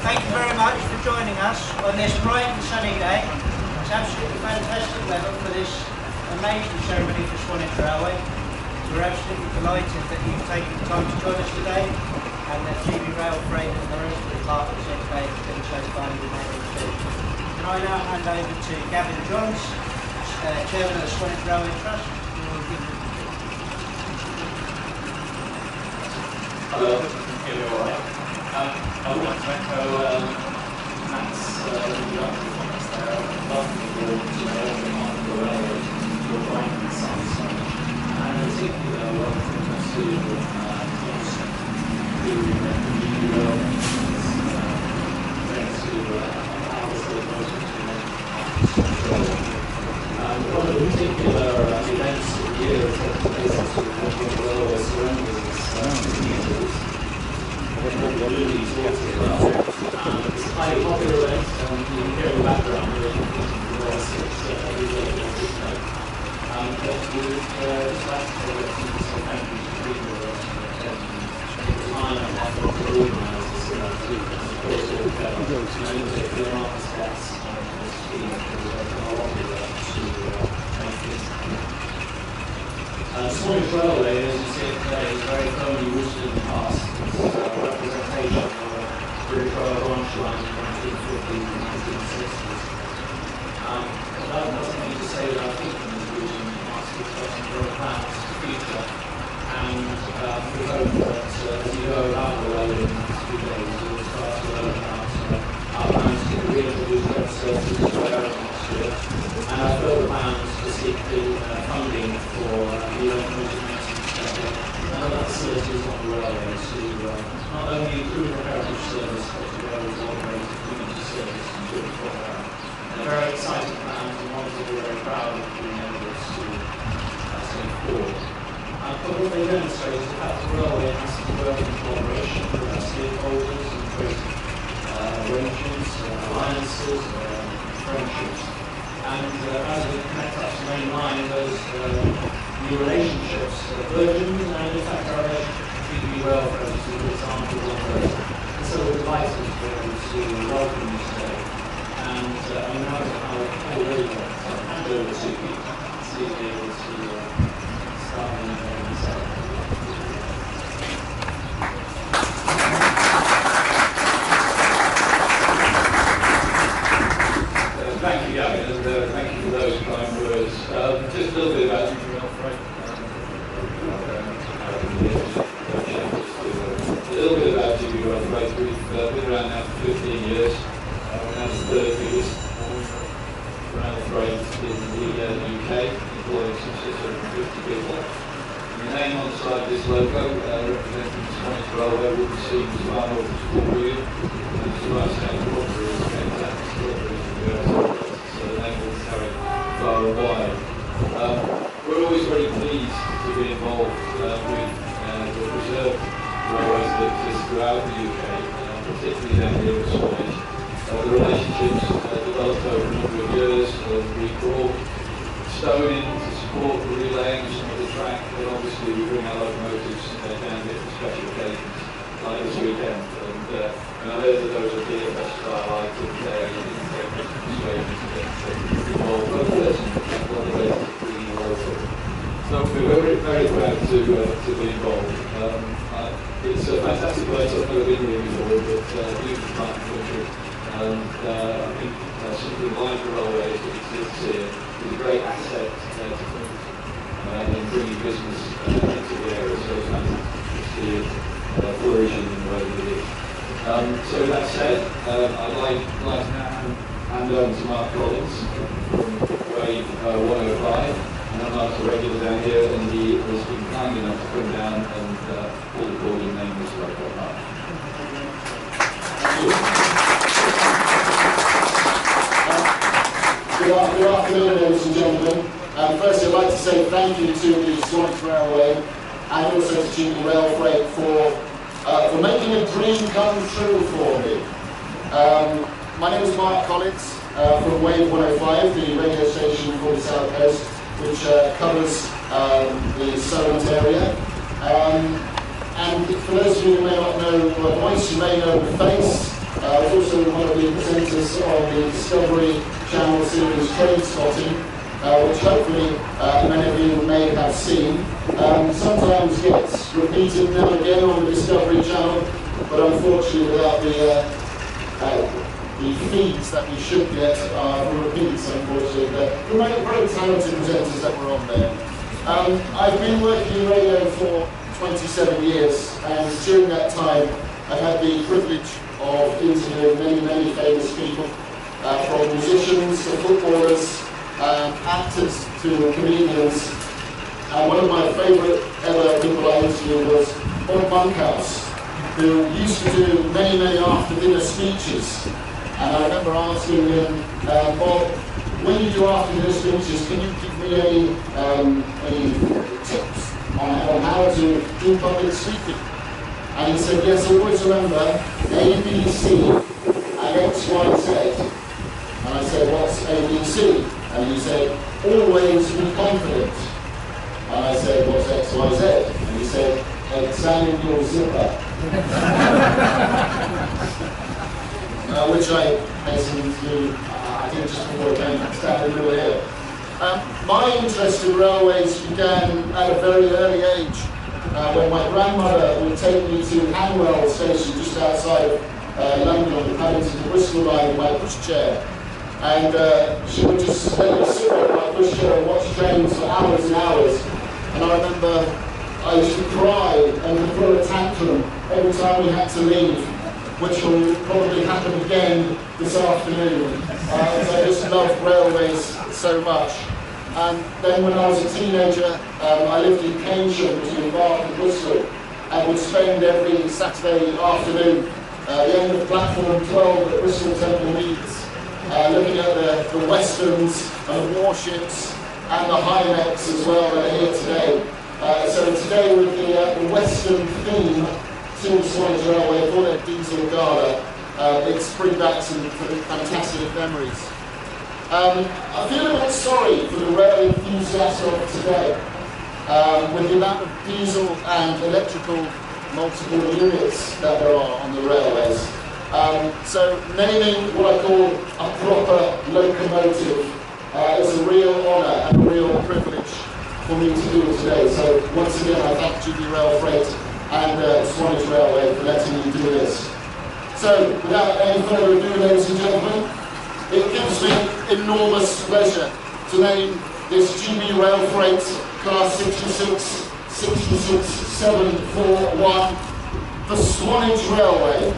Thank you very much for joining us on this bright and sunny day. It's absolutely fantastic weather for this amazing ceremony for Swanage Railway. We're absolutely delighted that you've taken the time to join us today, and that GB Rail Freight and the rest of the departments here today have been so kind in that too. Can I now hand over to Gavin Johns, Chairman of the Swanage Railway Trust, who will give you. Hello, can you all right? I would like to echo Matt's introductory comments there. I'd love to be able to on the railway to your right-hand side, and in particular, welcome to Johnson, who you will thanks to hours of most one of the particular events of the year is taking place at the railway surroundings communities. It's a highly popular event, and you can hear in the background but we would just like to say thank you to people that take the time and effort to organise this event, of course all in particular architects and the team who have done a lot of work to make this happen. Swanage Railway, as you see it today, is very firmly rooted in the past. It's a representation of a British Rail branch line in the 1950s and 1960s. But that doesn't mean to say that our people in this region must be expecting to grow plans for the future. And we hope that as you go about the railway in the next few days, you'll start to learn about our plans to reintroduce rail services to Wales next year, and our further plans to seek the funding for the locomotive maintenance and other facilities on the railway to not only improve the heritage service but to be able to operate a community service and do it for her. A very exciting plan and one that we're very proud of being able to take forward. But what they demonstrate is that the railway has to work in cooperation with our stakeholders and create arrangements, alliances, friendships. And as we connect up to the main line, those new relationships burgeon, and in fact our relationship with GB Rail Freight is a good example of those. And so we're delighted to be able to welcome you today. And I'm now going to already hand over to you to be able to start the ceremony. Thank you, Gavin, and thank you for those kind words. Just a little bit about GB Rail Freight. A little bit about GB Rail Freight. We've been around now for 15 years. We're now the third biggest rail freight in the UK, employing some 650 people. And the name on the side of this logo, representing the Swanage Railway, will be seen as far north as Fort William, and as far south as so the name will carry far and wide. We're always very pleased to be involved with the reserve railways that exist throughout the UK, particularly down here at Swanage. The relationships developed over a number of years. We brought stone in to support the relaying of some of the track, and obviously we bring our locomotives down here for special occasions like this weekend. And I know that there was a DFS starlight and you didn't get much persuasion to get involved, but there's one of those being local. So we're very, very proud to be involved. It's a fantastic place. I've never been here before, but beautiful part of the country. And I think something like the railways that exists here is a great asset to and bringing business into the area. So it's fantastic to see it flourishing in the way that it is. So with that said, I'd like to now hand over to Mark Collins from Wave 105, and I'm Mark's a regular down here, and he has been kind enough to come down and pull the cord and name this local Mark. Good afternoon, ladies and gentlemen. Firstly, I'd like to say thank you to the Swanage Railway and also to GB Rail Freight for making a dream come true for me. My name is Mark Collins from Wave 105, the radio station for the South Coast, which covers the Solent area. And for those of you who may not know my voice, you may know the face. I was also one of the presenters on the Discovery Channel series Train Spotting, which hopefully many of you may have seen. Sometimes gets repeated now and again on the Discovery Channel, but unfortunately without the feeds that we should get for repeats, unfortunately. We made very talented presenters that were on there. I've been working in radio for 27 years, and during that time I've had the privilege of interviewing many famous people, from musicians to footballers, actors to comedians. And one of my favourite ever people I interviewed was Bob Monkhouse, who used to do many after-dinner speeches. And I remember asking him, Bob, when you do after-dinner speeches, can you give me any tips on how to do public speaking? And he said, yes, always remember A, B, C, and X, Y, Z. And I said, what's A, B, C? And he said, always be confident. And I said, what's X, Y, Z? And he said, examine your zipper. Which I hastened to do, I think just before I came down the middle here. My interest in railways began at a very early age, when my grandmother would take me to Hanwell station just outside London on the Paddington to Bristol line in my pushchair. And she would just let me sit on my pushchair and watch trains for hours and hours. And I remember I used to cry and throw a tantrum every time we had to leave, which will probably happen again this afternoon. I just loved railways so much. And then when I was a teenager, I lived in Cambridgeshire between Bath and Bristol, and would spend every Saturday afternoon at the end of platform 12 at Bristol Temple Meads, looking at the westerns and the warships and the Hyneks as well that are here today. So today with the western theme to Swanage Railway for their diesel gala, it's bringing back some fantastic memories. I feel a bit sorry for the rail enthusiasts of today, with the amount of diesel and electrical multiple units that there are on the railways. So naming what I call a proper locomotive is a real honour and a real privilege for me to do today. So once again I thank GB Rail Freight and Swanage Railway for letting me do this. So without any further ado, ladies and gentlemen, it gives me enormous pleasure to name this GB Rail Freight Class 66741 the Swanage Railway.